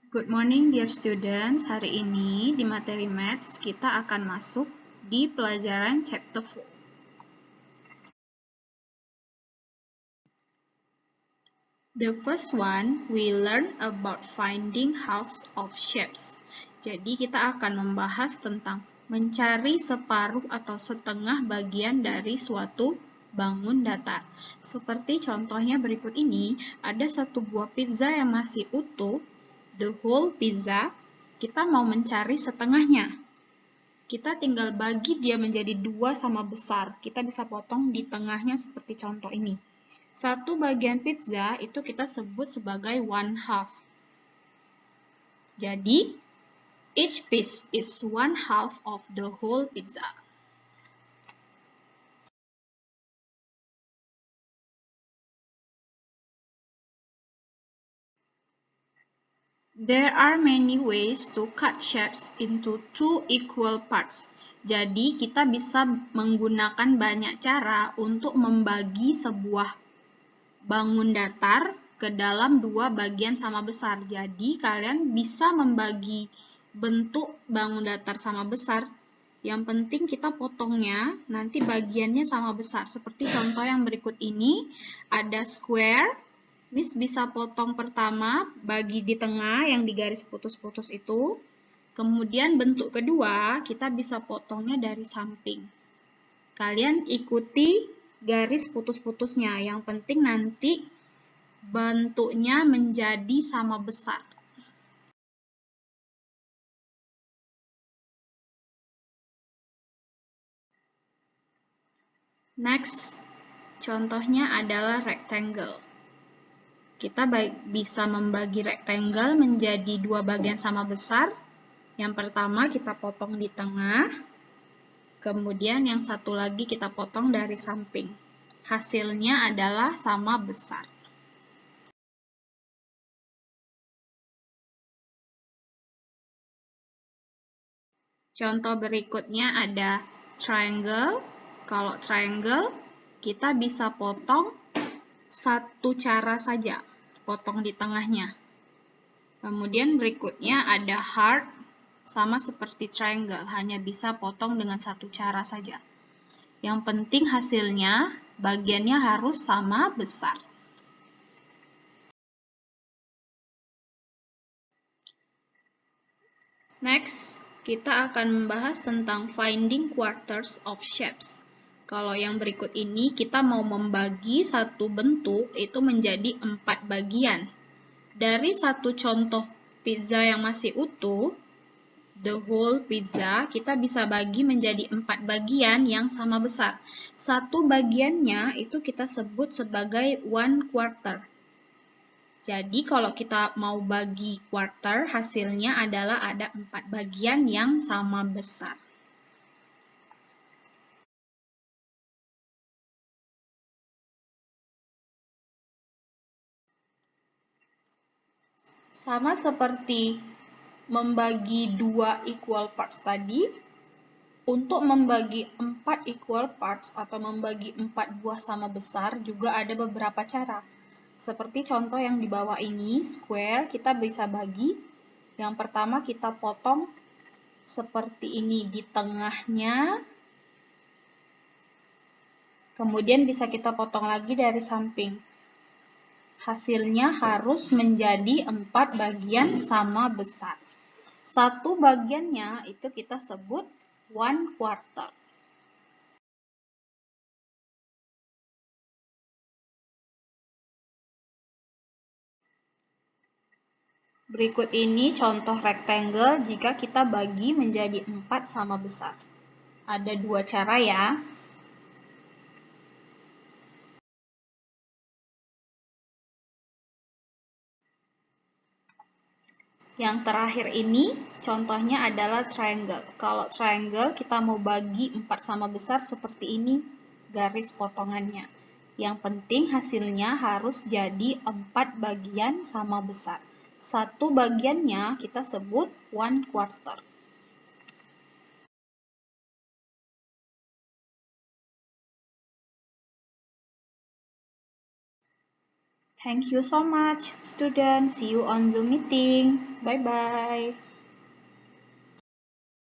Good morning dear students. Hari ini di materi Maths kita akan masuk di pelajaran chapter 4. The first one, we learn about finding halves of shapes. Jadi kita akan membahas tentang mencari separuh atau setengah bagian dari suatu bangun datar. Seperti contohnya berikut ini, ada satu buah pizza yang masih utuh, the whole pizza. Kita mau mencari setengahnya. Kita tinggal bagi dia menjadi dua sama besar. Kita bisa potong di tengahnya seperti contoh ini. Satu bagian pizza itu kita sebut sebagai one half. Jadi, each piece is one half of the whole pizza. There are many ways to cut shapes into two equal parts. Jadi, kita bisa menggunakan banyak cara untuk membagi sebuah bangun datar ke dalam dua bagian sama besar. Jadi, kalian bisa membagi bentuk bangun datar sama besar. Yang penting kita potongnya, nanti bagiannya sama besar. Seperti contoh yang berikut ini, ada square. Miss bisa potong pertama, bagi di tengah yang di garis putus-putus itu. Kemudian bentuk kedua, kita bisa potongnya dari samping. Kalian ikuti garis putus-putusnya. Yang penting nanti bentuknya menjadi sama besar. Next, contohnya adalah rectangle. Kita bisa membagi rectangle menjadi dua bagian sama besar. Yang pertama kita potong di tengah, kemudian yang satu lagi kita potong dari samping. Hasilnya adalah sama besar. Contoh berikutnya ada triangle. Kalau triangle, kita bisa potong satu cara saja, potong di tengahnya. Kemudian berikutnya ada heart, sama seperti triangle, hanya bisa potong dengan satu cara saja. Yang penting hasilnya, bagiannya harus sama besar. Next, kita akan membahas tentang finding quarters of shapes. Kalau yang berikut ini, kita mau membagi satu bentuk itu menjadi 4 bagian. Dari satu contoh pizza yang masih utuh, the whole pizza, kita bisa bagi menjadi 4 bagian yang sama besar. Satu bagiannya itu kita sebut sebagai one quarter. Jadi kalau kita mau bagi quarter, hasilnya adalah ada 4 bagian yang sama besar. Sama seperti membagi dua equal parts tadi, untuk membagi 4 equal parts atau membagi 4 buah sama besar juga ada beberapa cara. Seperti contoh yang di bawah ini, square, kita bisa bagi. Yang pertama kita potong seperti ini di tengahnya. Kemudian bisa kita potong lagi dari samping. Hasilnya harus menjadi 4 bagian sama besar. Satu bagiannya itu kita sebut one quarter. Berikut ini contoh rectangle jika kita bagi menjadi 4 sama besar. Ada dua cara ya. Yang terakhir ini contohnya adalah triangle. Kalau triangle kita mau bagi 4 sama besar seperti ini garis potongannya. Yang penting hasilnya harus jadi 4 bagian sama besar. Satu bagiannya kita sebut one quarter. Thank you so much, students. See you on Zoom meeting. Bye-bye.